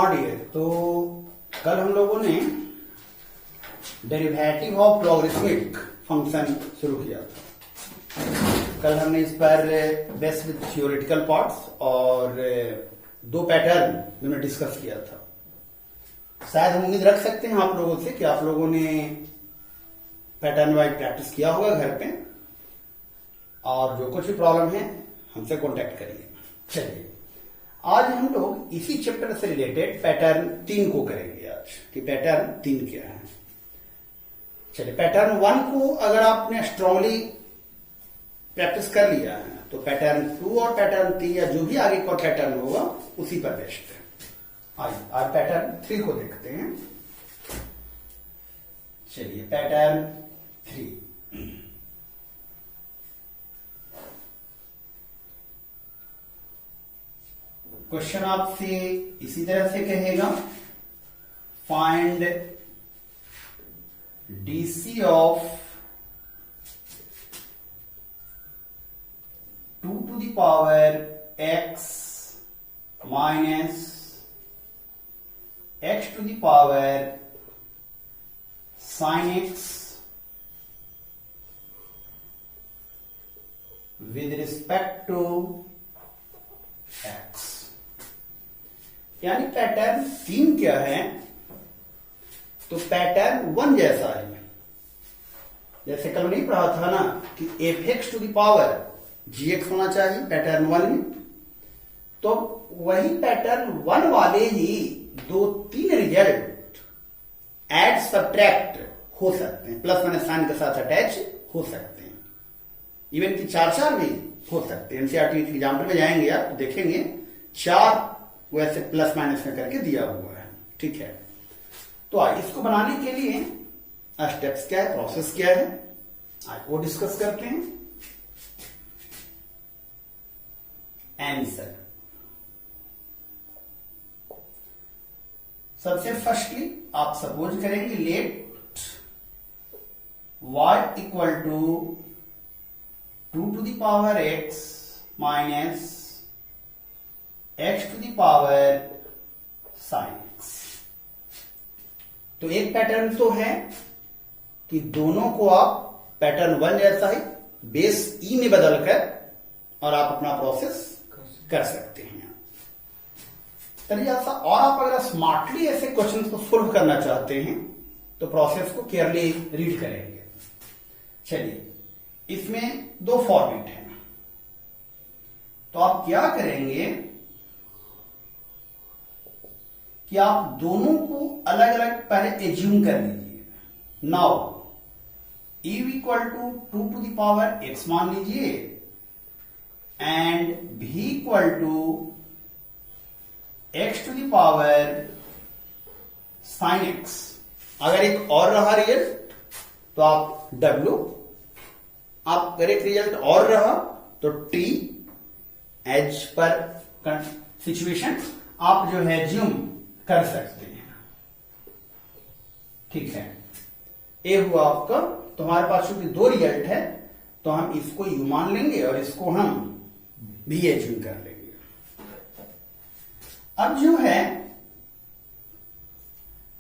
हाँ डियर, तो कल हम लोगों ने डेरिवेटिव ऑफ लॉगरिथमिक फंक्शन शुरू किया था। कल हमने इस पर बेस्ड विद थ्योरेटिकल पार्ट्स और दो पैटर्न हमने डिस्कस किया था। शायद हम उम्मीद रख सकते हैं आप लोगों से कि आप लोगों ने पैटर्न वाइज प्रैक्टिस किया होगा घर पे, और जो कुछ भी प्रॉब्लम है हमसे कांटेक्ट करिए। चलिए आज हम लोग इसी चैप्टर से रिलेटेड पैटर्न 3 को करेंगे आज कि पैटर्न 3 क्या है। चलिए पैटर्न 1 को अगर आपने स्ट्रांगली प्रैक्टिस कर लिया है तो पैटर्न 2 और पैटर्न 3 या जो भी आगे का पैटर्न होगा उसी पर बेस्ड है। आइए आज पैटर्न 3 को देखते हैं। चलिए पैटर्न 3, क्वेश्चन आपसे इसी तरह से कहेगा, find DC of 2 to the power x minus x to the power sin x with respect to x। यानी पैटर्न 3 क्या है, तो पैटर्न 1 जैसा है। जैसे कल नहीं पढ़ा था ना कि fx to the power gx होना चाहिए पैटर्न 1 में, तो वही पैटर्न 1 वाले ही 2-3 रिजल्ट एड सब्ट्रैक्ट हो सकते हैं, प्लस माइनस साइन के साथ अटैच हो सकते हैं, इवन कि 4 भी हो सकते हैं। एनसीईआरटी के एग्जाम्पल में जाएंगे आप तो देखेंगे 4 वैसे प्लस माइनस में करके दिया हुआ है। ठीक है, तो इसको बनाने के लिए स्टेप्स क्या है, प्रोसेस क्या है, आज वो डिस्कस करते हैं। आंसर सबसे फर्स्टली आप सपोज करेंगे let y equal to 2 to the power x minus x to the power sin x। तो एक पैटर्न तो है कि दोनों को आप पैटर्न 1 जैसा ही बेस ई में बदलकर और आप अपना प्रोसेस कर सकते हैं। चलिए ऐसा, और आप अगर स्मार्टली ऐसे क्वेश्चंस को सोल्व करना चाहते हैं तो प्रोसेस को केयरली रीड करेंगे। चलिए इसमें 2 फॉर्मेट है, तो आप क्या करेंगे कि आप दोनों को अलग अलग पहले एज्यूम कर लीजिए। Now e equal to 2 to the power x मान लीजिए and v equal to x to the power sin x। अगर एक और रहा रिजल्ट तो आप w, आप अगर एक रिजल्ट और रहा तो t एज पर सिचुएशन आप जो है एज्यूम कर सकते हैं। ठीक है, ए हुआ आपका, तो हमारे पास चूंकि 2 रिजल्ट है तो हम इसको यू मान लेंगे और इसको हम भी एज्यूम कर लेंगे। अब जो है,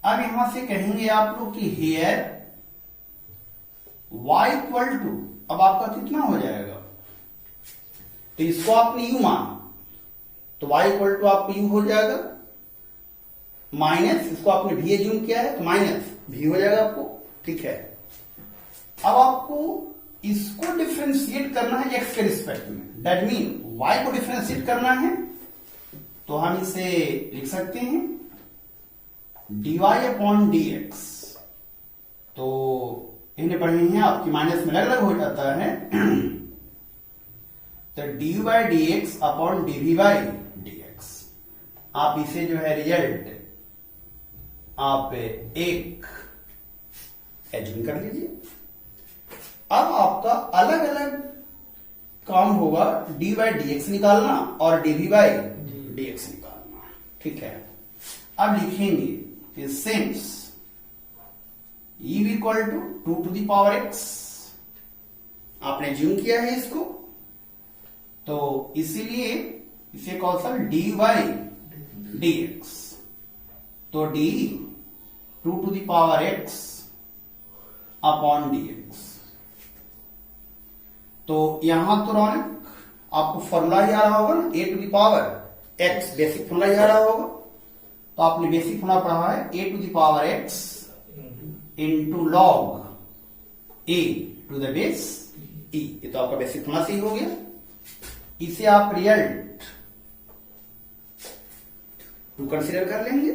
अब यहां से कहेंगे आप लोग कि हियर y इक्वल टू, अब आपका कितना हो जाएगा, तो इसको आपने यू माना तो y इक्वल टू आपको यू हो जाएगा, माइनस इसको आपने भी एज्यूम किया है तो माइनस भी हो जाएगा आपको। ठीक है, अब आपको इसको डिफरेंशिएट करना है x के रिस्पेक्ट में, दैट मीन y को डिफरेंशिएट करना है, तो हम इसे लिख सकते हैं dy अपॉन dx। तो इन्हें पढ़नी है आपकी, माइनस में अलग अलग हो जाता है, तो dy by dx upon dv by dx। आप इसे जो है रिजल्ट आप एक एज्यूम कर लीजिए। अब आपका अलग अलग काम होगा, डी बाई डी एक्स निकालना और D V by D X निकालना। ठीक है, अब लिखेंगे since E equal to 2 to the power X, आपने ज्यूम किया है इसको, तो इसीलिए इसे Kaushal D Y D X. तो डी 2x अपॉन dx। तो यहां तो रौनक आपको फॉर्मूला ही आ रहा होगा ना, a⁻x बेसिक फॉर्मूला ही आ रहा होगा। तो आपने बेसिक फॉर्मूला पढ़ा है a⁻x into log a to the base e। ये तो आपका बेसिक फॉर्मूला सही हो गया। इसे आप रिजल्ट टू कंसीडर कर लेंगे।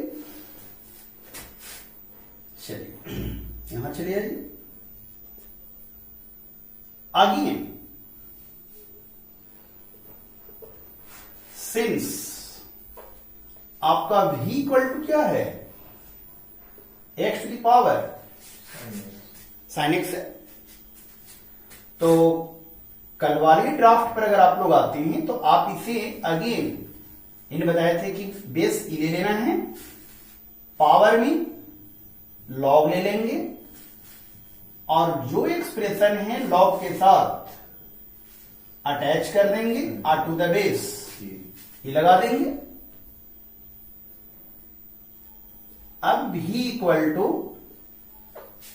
चलिए यहां चले आइए। आगे सिंस आपका v इक्वल टू क्या है, x to the power sin x है। तो कल वाले ड्राफ्ट पर अगर आप लोग आते हैं तो आप इसे अगेन इन्हें बताए थे कि बेस e ले लेना है, पावर में लॉग ले लेंगे और जो एक्सप्रेशन है लॉग के साथ अटैच कर देंगे और टू द बेस ही लगा देंगे। अब v equal to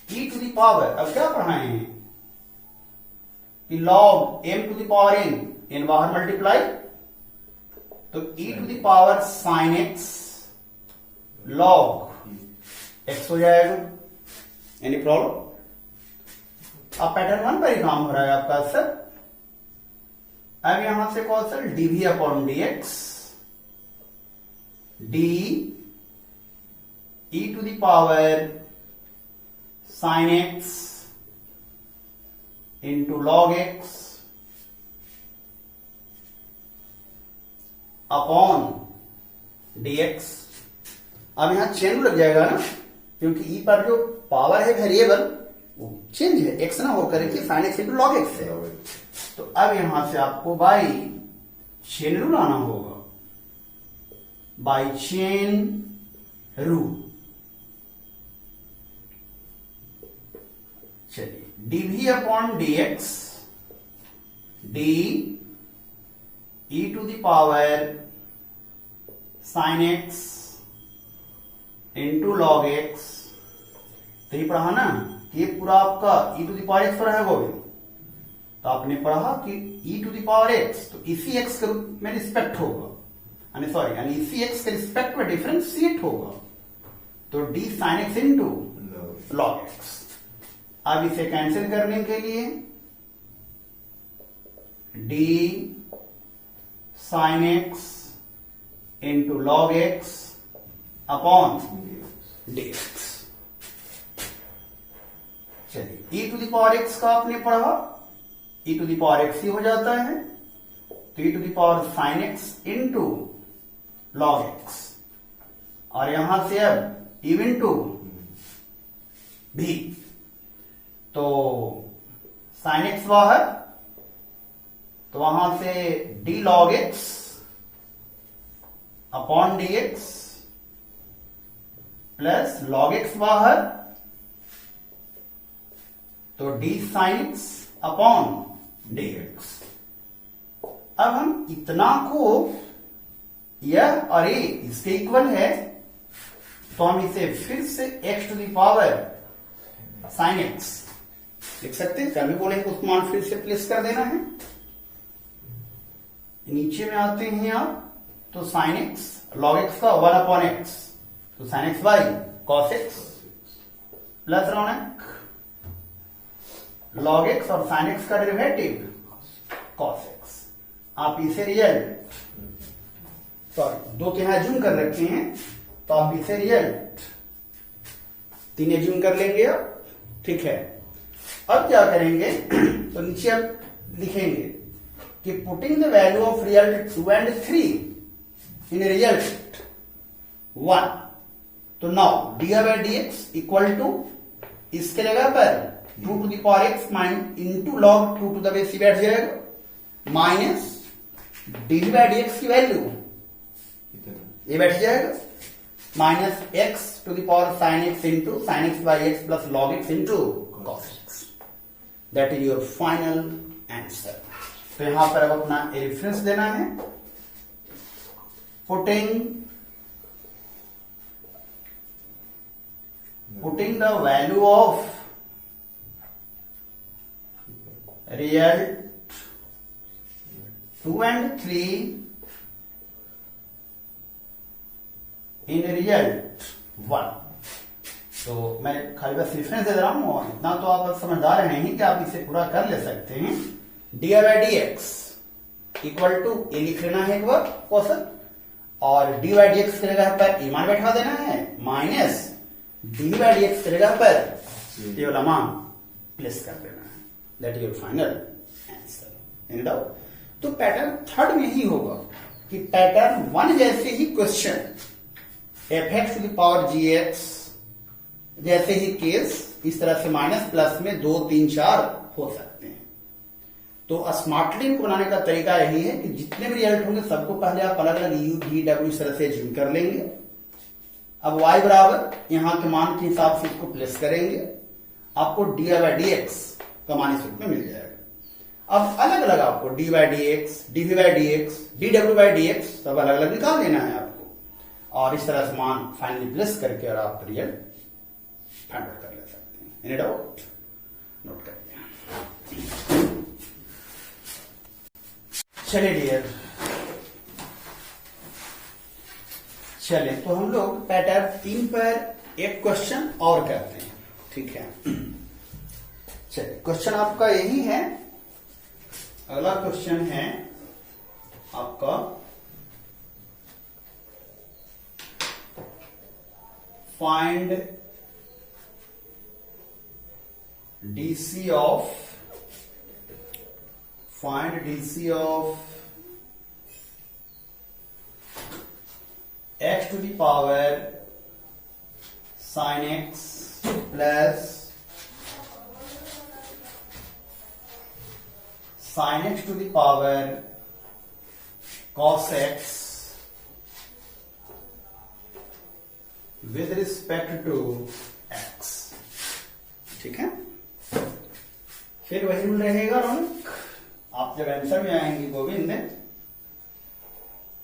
e to the power, अब क्या पढ़ाए हैं कि log m to the power n बाहर मल्टीप्लाई, तो e to the power sin x log x हो जाएगा। Any problem? अब पैटर्न 1 पर ही काम हो रहा है आपका सर। अब यहां से Kaushal dv upon dx d e to the power sin x into log x upon dx। अब यहां चेंज लग जाएगा ना, क्योंकि e पर जो पावर है वेरिएबल वो चेंज है, x ना होकर के sin x into log x है। तो अब यहां से आपको बाई चेन रूल आना होगा, बाई चेन रूल। चलिए dv upon dx d e to the power sin x into log x। तो ये पढ़ा ना, ये पूरा आपका e to the power x पर है गोविंद। तो आपने पढ़ा कि e to the power x तो इसी x के रूप में रिस्पेक्ट होगा, यानी इसी x के रिस्पेक्ट में डिफरेंशिएट होगा। तो d sin x into log x। अब इसे कैंसिल करने के लिए d sin x into log x upon dx। चलिए e to the power x का आपने पढ़ा, e to the power x ही हो जाता है। तो e to the power sin x into log x, और यहां से अब इवन टू भी, तो sin x बाहर, तो वहां से d log x upon dx plus log x बाहर, तो d sin x upon dx। अब हम इतना को यह और ये इसके इक्वल है, तो हम इसे फिर से x to the power sin x लिख सकते हैं। कल भी बोलेंगे उस मान फिर से प्लेस कर देना है। नीचे में आते हैं आप, तो sin x log x का 1 अपॉन x, तो sin x by cos x plus Raunak log x और sin x का डेरिवेटिव cos x। आप इसे रिजल्ट, सॉरी दो के यहां जूम कर रखे हैं, तो आप इसे रिजल्ट 3 जूम कर लेंगे आप, ठीक है। अब क्या करेंगे, तो नीचे आप लिखेंगे कि putting the value of result 2 and 3 in result 1, तो now dy by dx equal to इसके जगह पर 2 to the power x minus into log 2 to the base बैठ जाएगा, माइनस dy बाई dx की वैल्यू ये बैठ जाएगा, minus x to the power sin x into sin x by x plus log x into cos x। That is your final answer. तो यहां पर अब अपना रेफरेंस देना है, putting putting the value of result 2 and 3 in result 1। तो मैं खाली बस रेफरेंस दे रहा हूं, इतना तो आप समझदार हैं ही कि आप इसे पूरा कर ले सकते हैं। D by D X equal to A लिख लेना है एक बार क्वेश्चन, और डी बाई डी एक्स की जगह पर ए मान बैठा देना है, minus D by D X की जगह पर केवल मान प्लेस कर देना है। That is your final answer. Any doubt? तो पैटर्न थर्ड में ही होगा कि पैटर्न 1 जैसे ही question F X to the power G x जैसे ही केस, इस तरह से माइनस प्लस में 2, 3, 4 हो सकते हैं। तो स्मार्टली इनको बनाने का तरीका यही है कि जितने भी रिजल्ट होंगे सबको पहले आप अलग अलग यू वी डब्ल्यू इस तरह से ज्यूम कर लेंगे। अब y बराबर यहां के मान के हिसाब से इसको प्लेस करेंगे, आपको डी बाई डी एक्स का मान इस रूप में मिल जाएगा। अब अलग अलग आपको D by D X, D V by D X, D W by D X सब अलग अलग निकाल लेना है आपको, और इस तरह से मान फाइनली प्लेस करके और आप रिजल्ट फाइंड आउट कर ले सकते हैं। Any doubt? नोट कर लिया। चलिए डियर, चले तो हम लोग पैटर्न 3 पर एक क्वेश्चन और करते हैं, ठीक है? चलिए क्वेश्चन आपका यही है। अगला क्वेश्चन है आपका find DC of x to the power sin x plus sin x to the power cos x with respect to x। ठीक है? फिर वही रूल रहेगा रौनक, आप जब आंसर में आएंगे गोविंद,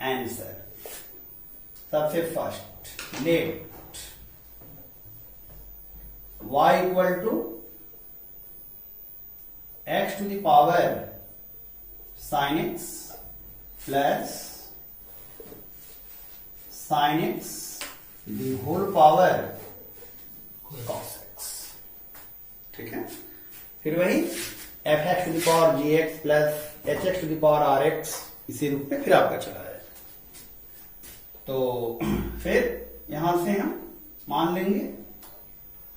आंसर सबसे first let y equal to x to the power sin x plus sin x the whole power cos x। ठीक है? फिर वही F X to the power G X plus H X to the power R X, इसी रूप में फिर आपका चला है। तो फिर यहां से हम मान लेंगे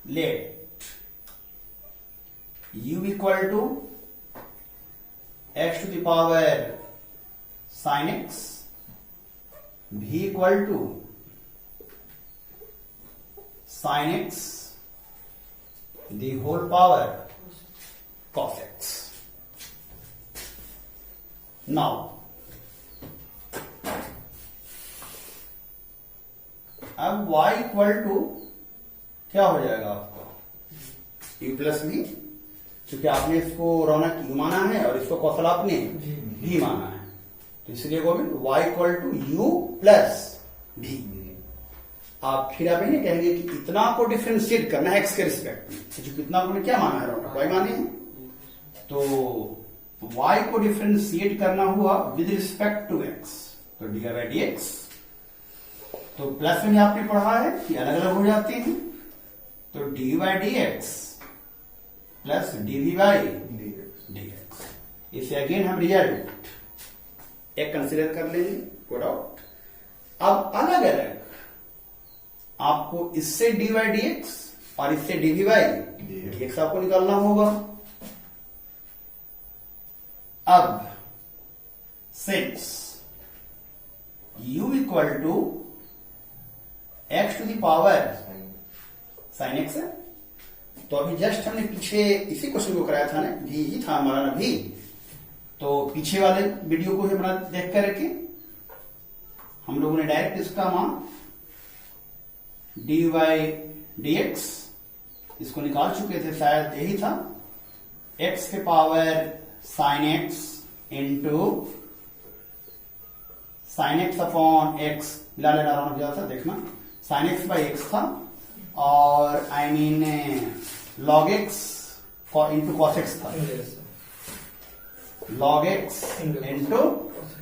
let u equal to X to the power sine X, v equal to sine X the whole power cos x। Now अब y इक्वल टू क्या हो जाएगा आपको u प्लस v, क्योंकि आपने इसको रौनक u माना है और इसको कौशल आपने v माना है, तो इसलिए Govind y equal to u plus v। आप फिर आप ये कहेंगे कि इतना को डिफरेंशिएट करना है x के रिस्पेक्ट में, तो कितना को क्या माना है रौनक, y माने है, तो y को डिफरेंशिएट करना हुआ विद रिस्पेक्ट टू x, तो डी बाई डी एक्स। तो प्लस में आपने पढ़ा है कि अलग अलग हो जाते हैं, तो D by D X plus D V by D X. इसे अगेन हम रिजल्ट एक कंसिडर कर लेंगे, नो डाउट। अब अलग अलग आपको इससे डी बाई डी एक्स और इससे डीवी बाई डी एक्स आपको निकालना होगा। अब since u equal to X to the power sine X है, तो अभी जस्ट हमने पीछे इसी क्वेश्चन को कराया था ना, भी ही था हमारा ना भी, तो पीछे वाले वीडियो को ही अपना देख कर रखे हम लोगों ने डायरेक्ट इसका मान डी बाई डी एक्स इसको निकाल चुके थे, शायद यही था x के power sine x into sine x upon x, मिला लेना रहा था, देखना साइन एक्स बाई एक्स था और I mean log x into cos x था, log x into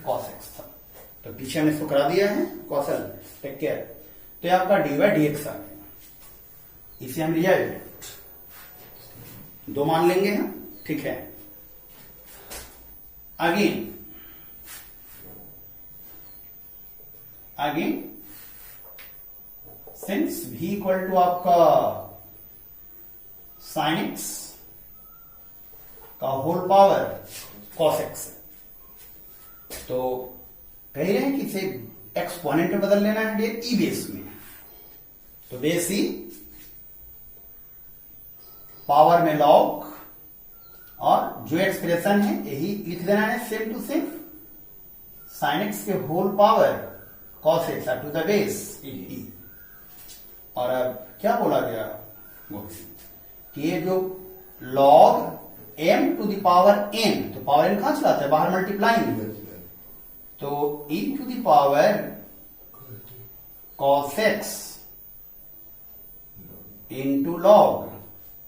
cos x था। तो पीछे हमने इसको करा दिया है कौशल, टेक केयर। तो ये आपका dy dx आ गया, इसे हम रिजल्ट 2 मान लेंगे हम, ठीक है। Again since v equal to आपका sin x का होल पावर cos x है, तो कह रहे हैं कि इसे एक्सपोनेंट में बदल लेना है ई बेस में। तो बेस ई पावर में लॉग, और जो एक्सप्रेशन है यही लिख देना है same to same, sin x के whole power cos x to the base e. और अब क्या बोला गया कि ये जो log m to the power n, तो पावर n कहां चलाता है, बाहर मल्टीप्लाइंग, तो e to the power cos x into log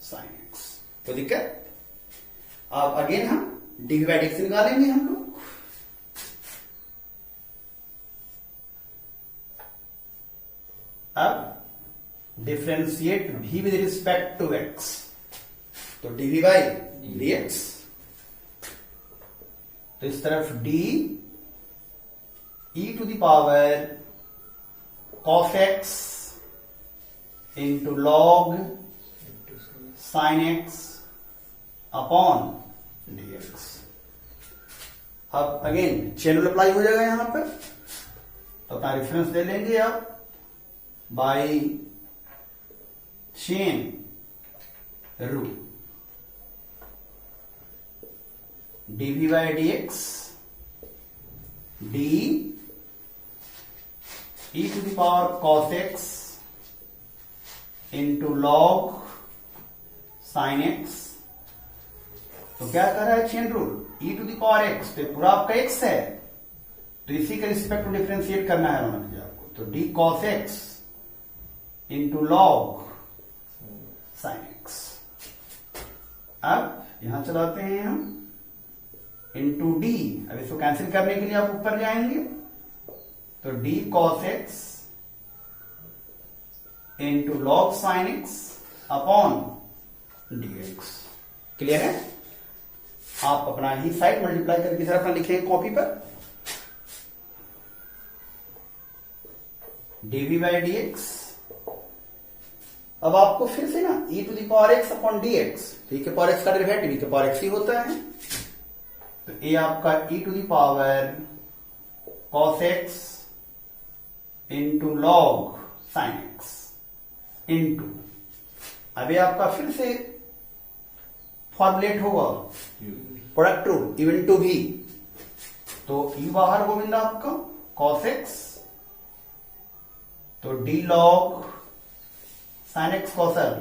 sin x। तो दिक्कत, अब अगेन हम डी बाई डी एक्स निकालेंगे हम लोग। अब differentiate v with respect to x, तो dv बाई dx, तो इस तरफ d e to the power cos x into log sin x upon dx। अब अगेन चेन रूल अप्लाई हो जाएगा यहां पर, तो अपना रेफरेंस ले लेंगे आप by chain rule, dv by dx d e to the power cos x into log sin x। तो क्या कर रहा है chain rule, e to the power x, तो पूरा आपका x है, तो इसी के रिस्पेक्ट में डिफरेंशिएट करना है उन्होंने जी आपको, तो d cos x into log sin x। अब यहां चलाते हैं हम इंटू d, अब इसको कैंसिल करने के लिए आप ऊपर जाएंगे, तो d cos x into log sin x upon dx। Clear है? आप अपना ही साइड मल्टीप्लाई करके सर अपना लिखेंगे कॉपी पर, dv बाई dx। अब आपको फिर से ना e to the power x upon dx, तो e के पावर x का डेरिवेटिव e के पावर x ही होता है, तो ये आपका e to the power cos x into log sin x into, अभी आपका फिर से फॉर्मुलेट होगा प्रोडक्ट रूल इवन टू भी, तो e बाहर गोविंदा आपका cos x, तो d log sin x कौशल,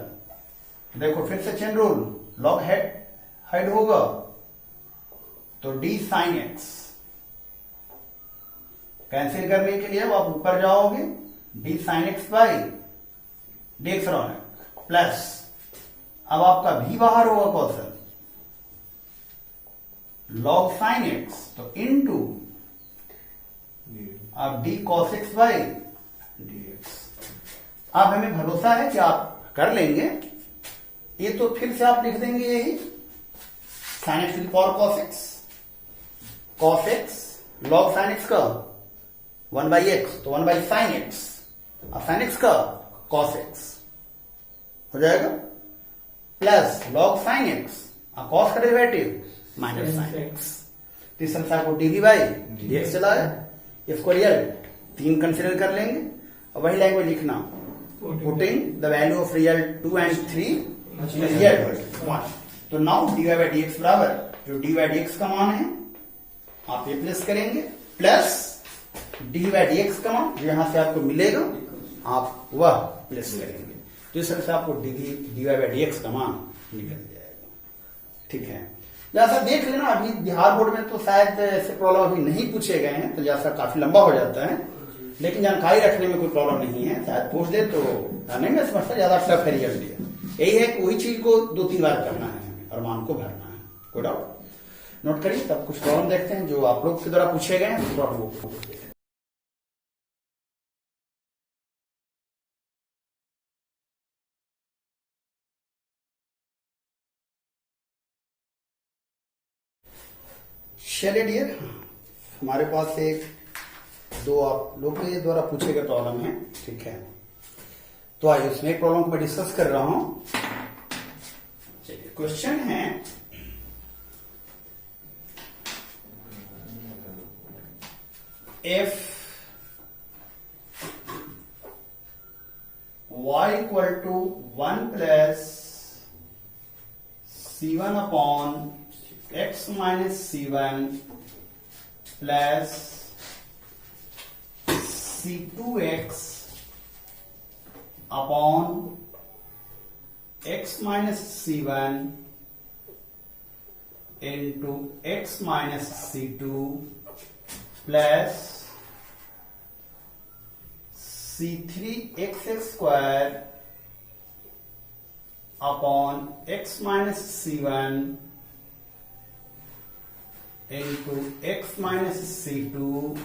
देखो फिर से चेन रूल, log हेड होगा, तो d sin x, कैंसिल करने के लिए अब आप ऊपर जाओगे, d sin x by dx Raunak plus, अब आपका v बाहर होगा कौशल, log sin x, तो इनटू अब d cos x by dx। अब हमें भरोसा है कि आप कर लेंगे ये, तो फिर से आप लिख देंगे यही sin x to the power cos x log sin x का 1 बाई x, तो 1 बाई sin x, और sin x का cos x हो जाएगा, प्लस log sin x और cos का डेरिवेटिव माइनस sin x। तो इस संख्या को dv बाई dx चला है, इसको रियल 3 कंसिडर कर लेंगे, और वही लैंग्वेज लिखना, putting the value of real 2 and 3 real 1। तो नाउ dy बाई dx बराबर, जो dy बाई dx का मान है आप ये प्लस करेंगे, प्लस dy बाई dx का मान जो यहां से आपको मिलेगा आप वह प्लस करेंगे, तो इस तरह से आपको dy बाई dx का मान निकल जाएगा। ठीक है, जैसा देख लेना, अभी बिहार बोर्ड में तो शायद ऐसे प्रॉब्लम अभी नहीं पूछे गए हैं, तो जैसा काफी लंबा हो जाता है, लेकिन जानकारी रखने में कोई प्रॉब्लम नहीं है, शायद पूछ दे तो नहीं मैं समझता ज्यादा टफ है रिजल्ट दिया। यही है कि वही चीज को 2-3 बार करना है हमें और मान को भरना है। कोई डाउट नोट करिए। तब कुछ प्रॉब्लम देखते हैं जो आप लोग के द्वारा पूछे गए हैं, तो वो देखते हैं। चलिए डियर, हमारे पास एक दो आप लोग के द्वारा पूछे गए प्रॉब्लम है, ठीक है। तो आइए उसमें एक प्रॉब्लम को मैं डिस्कस कर रहा हूं। चलिए क्वेश्चन है if y equal to 1 plus c1 upon x minus c1 plus c2x upon x minus c1 into x minus c2 plus c3xx square upon x minus c1 into x minus c2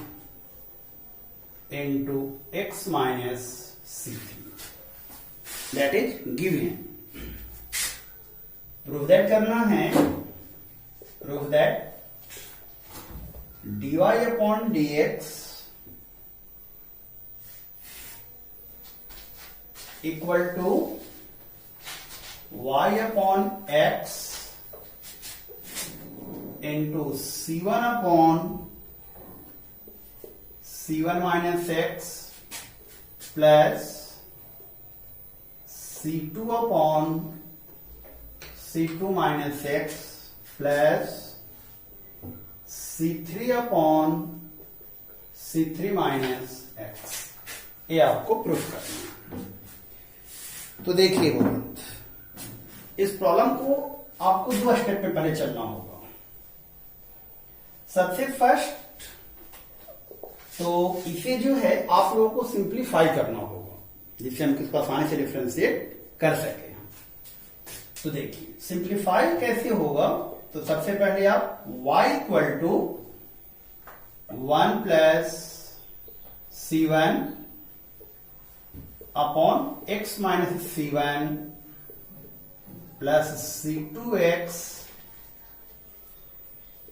into x minus c3 that is given। Proof that करना है। Proof that dy upon dx equal to y upon x into c1 upon c1 minus x plus c2 upon c2 minus x plus c3 upon c3 minus x। ये आपको proof करना है। तो देखिए वो इस प्रॉब्लम को आपको 2 स्टेप में पहले चलना होगा। सबसे फर्स्ट तो इसे जो है आप लोगों को सिंप्लीफाई करना होगा, जिससे हम किसको आसानी से डिफरेंशिएट कर सके। तो देखिए सिंप्लीफाई कैसे होगा। तो सबसे पहले आप y equal to 1 plus c1 upon x minus c1 plus c2x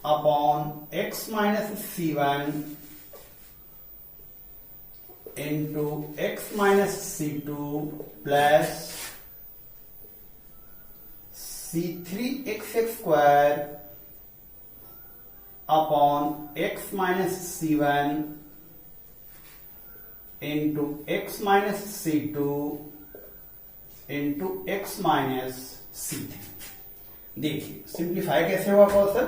upon x minus c1 into x minus c2 plus c3xx square upon x minus c1 into x minus c2 into x minus c3। देखिए simplify कैसे होगा कौशल।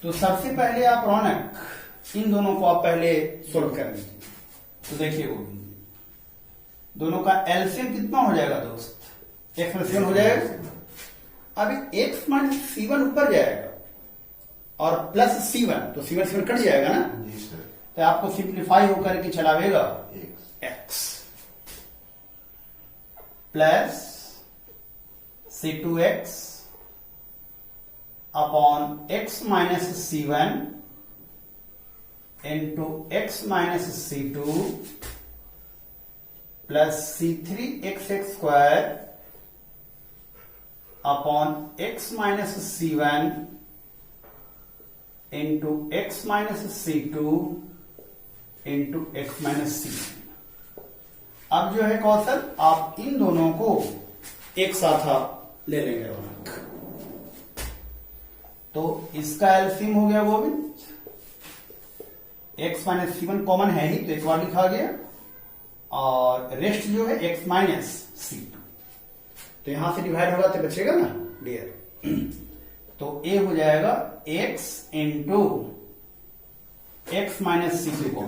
तो सबसे पहले आप रौनक इन दोनों को आप पहले सोल्व कर लीजिए। तो देखिए वो दोनों का एलसीएम कितना हो जाएगा दोस्त, x में c1 हो जाएगा। अभी x माइनस c1 ऊपर जाएगा और प्लस c1, तो c1 कट जाएगा ना जी सर। तो आपको सिंप्लीफाई होकर के चलावेगा x plus c2x upon x minus c1 into x minus c2 plus c3xx square upon x minus c1 into x minus c2 into x minus c1। अब जो है कौशल आप इन दोनों को एक साथ ले लेंगे रौनक। तो इसका एलसीएम हो गया Govind, x minus c1 common है ही तो एक बार लिखा गया, और रेस्ट जो है x माइनस c2। तो यहां से डिवाइड होगा तो बचेगा ना डियर। तो a हो जाएगा x into x minus c2 को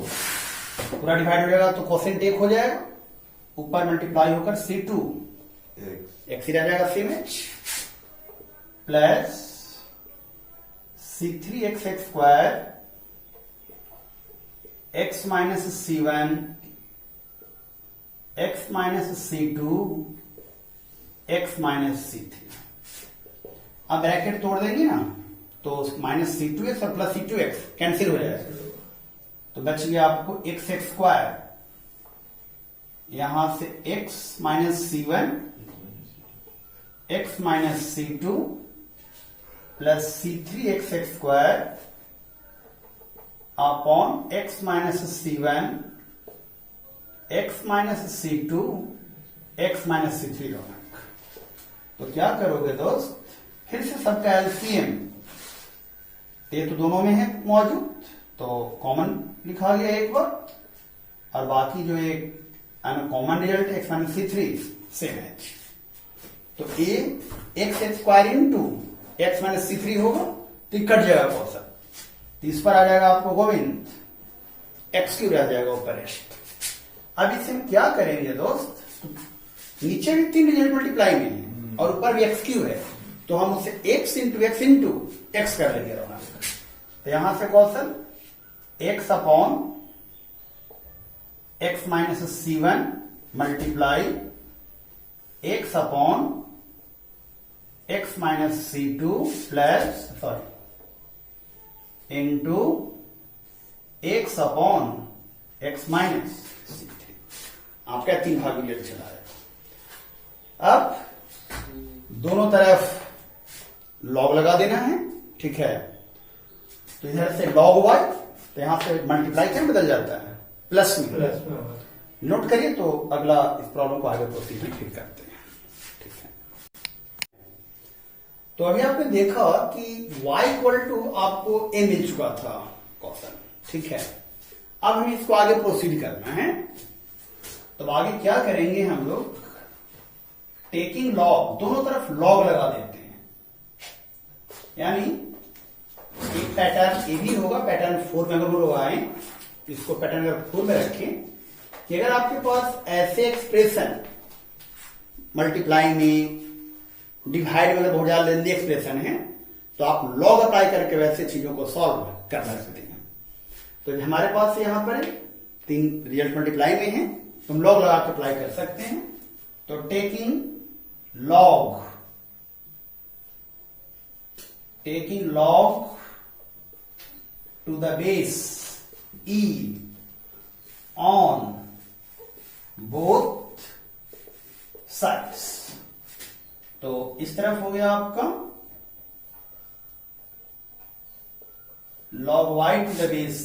पूरा डिवाइड हो जाएगा तो कोसेंट 1 हो जाएगा, ऊपर मल्टीप्लाई होकर c2 x ही रह जाएगा same h plus c3xx square x minus C1 x minus C2 x minus C3। अब ब्रैकेट तोड़ देंगे ना तो माइनस C2x और प्लस C2x कैंसिल हो जाएगा, तो बच गया आपको x² यहां से x minus C1 x minus C2 plus C3x² upon x minus C1 x minus C2 x minus C3 रौनक। तो क्या करोगे दोस्त, फिर से सबका एलसीएम, ये तो दोनों में है मौजूद तो कॉमन लिखा गया एक बार, और बाकी जो एक common result x minus C3 same है। तो ये x² into x minus C3 होगा तो ये कट जाएगा कौशल, तो इस पर आ जाएगा आपको गोविंद x³ रह जाएगा ऊपर। अब इसे हम क्या करेंगे दोस्त, नीचे भी 3 रिजल्ट मल्टीप्लाई में है और ऊपर भी x³ है, तो हम उसे x इंटू x कर लेंगे रोना। तो यहां से कौशल x upon x minus C1 multiply x upon x minus C2 plus into x upon x minus C3। आपका 3 भाग रिजल्ट चला है। अब दोनों तरफ लॉग लगा देना है, ठीक है। तो इधर से log y, तो यहां से मल्टीप्लाई क्या बदल जाता है प्लस में। नोट करिए, तो अगला इस प्रॉब्लम को आगे प्रोसीड में ठीक करते हैं, ठीक है। तो अभी आपने देखा कि y इक्वल टू आपको a मिल चुका था कौशल, ठीक है। अब हमें इसको आगे प्रोसीड करना है, तो आगे क्या करेंगे हम लोग, टेकिंग लॉग, दोनों तरफ लॉग लगा देते हैं, यानी एक पैटर्न ए भी होगा, पैटर्न 4 में अगर वो आए, इसको पैटर्न अगर 4 में रखें कि अगर आपके पास ऐसे एक्सप्रेशन मल्टीप्लाई में, डिवाइड में बहुत ज्यादा लेंदी एक्सप्रेशन है, तो आप लॉग अप्लाई करके वैसे चीजों को सॉल्व कर सकते हैं। तो हमारे पास यहां पर 3 रिजल्ट मल्टीप्लाई में है, तो हम लॉग लगा के अप्लाई कर सकते हैं। तो taking log to the base e on both sides, तो इस तरफ हो गया आपका log y to the base c,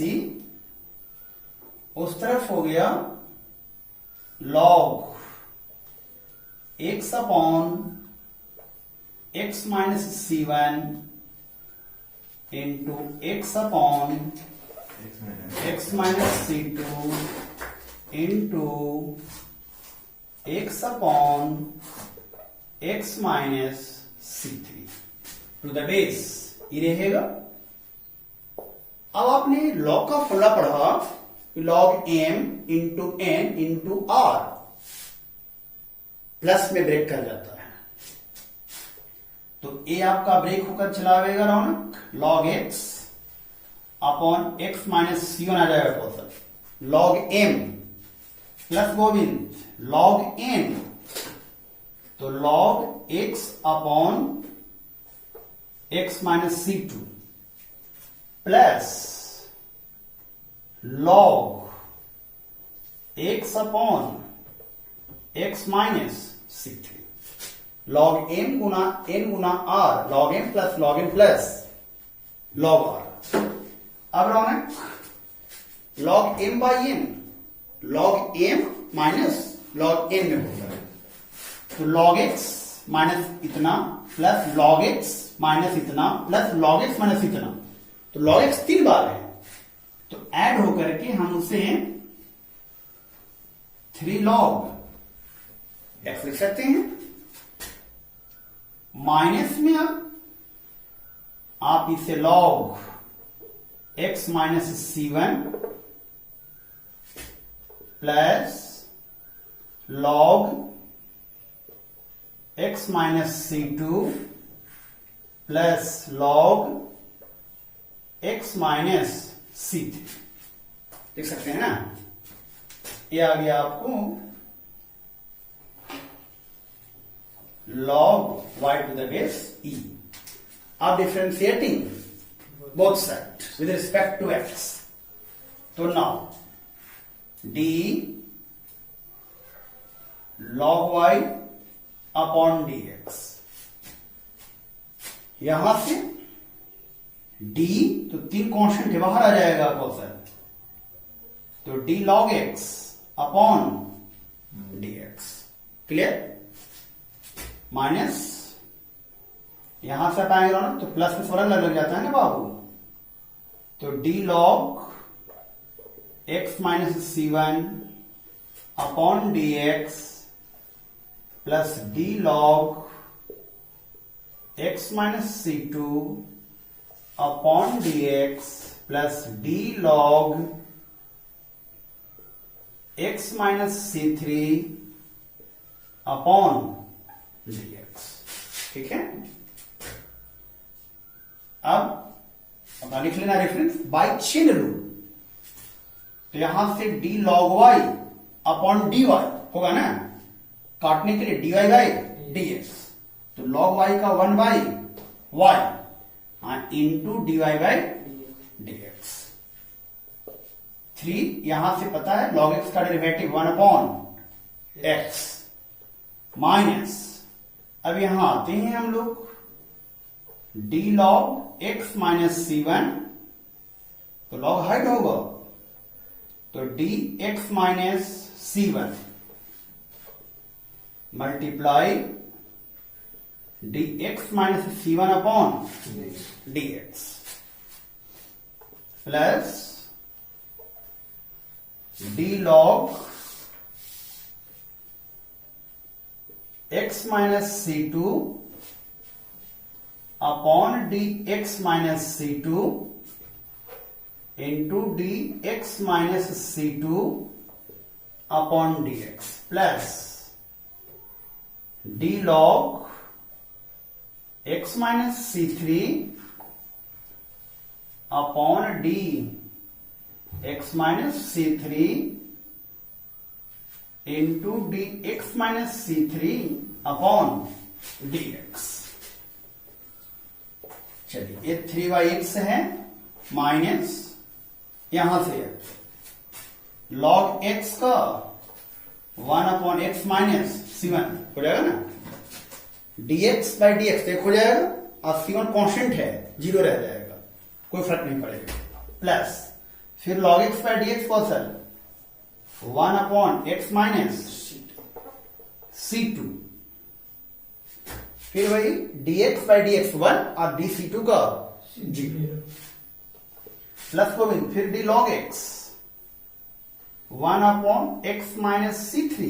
उस तरफ हो गया log x upon x minus C1 into x upon x minus C2 into x upon x minus C3 to the base ये रहेगा। अब आपने लॉग का फॉर्मूला पढ़ा, log m into n into r, plus में ब्रेक कर जाता है, तो a आपका ब्रेक होकर चलावेगा रौनक, log x upon x minus C1 आ जाएगा कौशल, log m plus Govind log n, तो log x upon x minus C2 plus log x upon x minus C3, log m गुना n गुना r, log m plus log r। अब रौनक log m by n, log m minus log n में होता है, तो log x minus इतना plus log x minus इतना plus log x minus इतना, तो log x 3 बार है, तो ऐड होकर के हम उसे 3 log x लिख सकते हैं। माइनस में अब आप इसे log x minus C1 plus log x minus C2 plus log x minus C3, देख सकते हैं ना, ये आ गया आपको log y to the base e. आप differentiating both side with respect to x, तो now d log y upon dx, यहां से d तो 3 कांस्टेंट है बाहर आ जाएगा कौशल, तो d log x upon dx, clear, minus यहां से पाएंगे ना तो प्लस में स्वर्ण लग जाता है ना बाबू, तो d log x minus c1 upon dx plus d log x minus c2 upon dx plus d log x minus c3 upon dx, ठीक है। अब लिख लेना रेफरेंस बाय चेन रूल, तो यहां से d log y upon dy होगा ना, काटने के लिए dy बाई dx, तो log y का 1 by y into dy by dx। 3 यहां से पता है log x का डेरिवेटिव 1 अपॉन x माइनस, अब यहां आते हैं हम लोग d log x minus c1, तो log हाइट होगा, तो dx minus c1 multiply dx minus c1 upon dx plus d log x minus c2 upon dx minus c2 into dx minus c2 upon dx plus d log x minus c3 upon d x minus c3 into dx minus c3 upon dx। चलिए ये 3/x है minus यहां से log x का 1 upon x minus c1 हो जाएगा ना, dx by dx एक हो जाएगा और c1 कांस्टेंट है 0 रह जाएगा, कोई फर्क नहीं पड़ेगा, प्लस फिर log x by dx Kaushal 1 upon x minus c2, फिर वही dx बाई dx 1 और dc2 का 0 प्लस को भी फिर d log x 1 upon x minus c3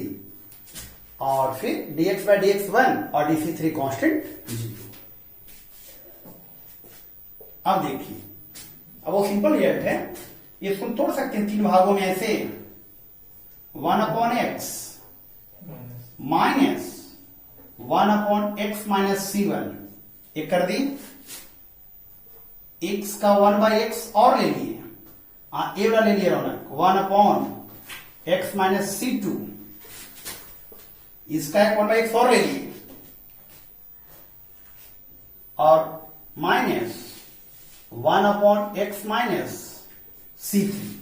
और फिर dx बाई dx 1 और dc3 कांस्टेंट 0। अब देखिए, अब वो सिंपल रिजल्ट है, इसको तोड़ सकते हैं 3 भागों में ऐसे, 1 upon x minus 1 upon x minus c1, एक कर दी, x का 1 बाई x और ले लिए, ए वाला ले लिया रौनक 1 अपॉन x माइनस c2, इसका एक 1 बाई x और ले लिए, और minus 1 upon x minus c3।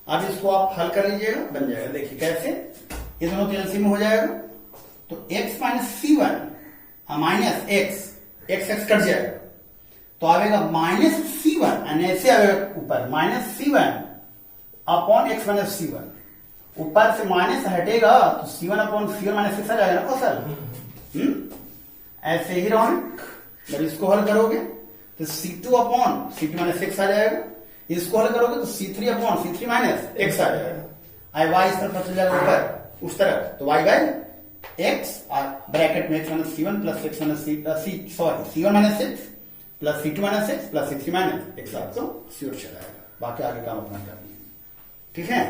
अब इसको आप हल कर लीजिएगा, बन जाएगा, देखिए कैसे, ये दोनों तो एलसीएम में हो जाएगा, तो x minus c1 minus x cut जाएगा, तो आएगा माइनस c1, ऐसे आएगा ऊपर minus c1 upon x minus c1, ऊपर से माइनस हटेगा तो c1 अपॉन c1 माइनस 6 आ जाएगा ना कौशल, ऐसे ही रौनक, जब इसको हल करोगे तो c2 अपॉन c2 माइनस 6 आ जाएगा, इसको हल करोगे तो c3 upon c3 minus x आ जाएगा, आई y इस तरफ चल जाएगा ऊपर उस तरफ, तो y बाई x और ब्रैकेट में x minus c1 plus x minus c1 minus 6 plus c2 minus 6 plus c3 minus x, आपको श्योर चलाएगा, बाकी आगे काम अपना कर लीजिए, ठीक है।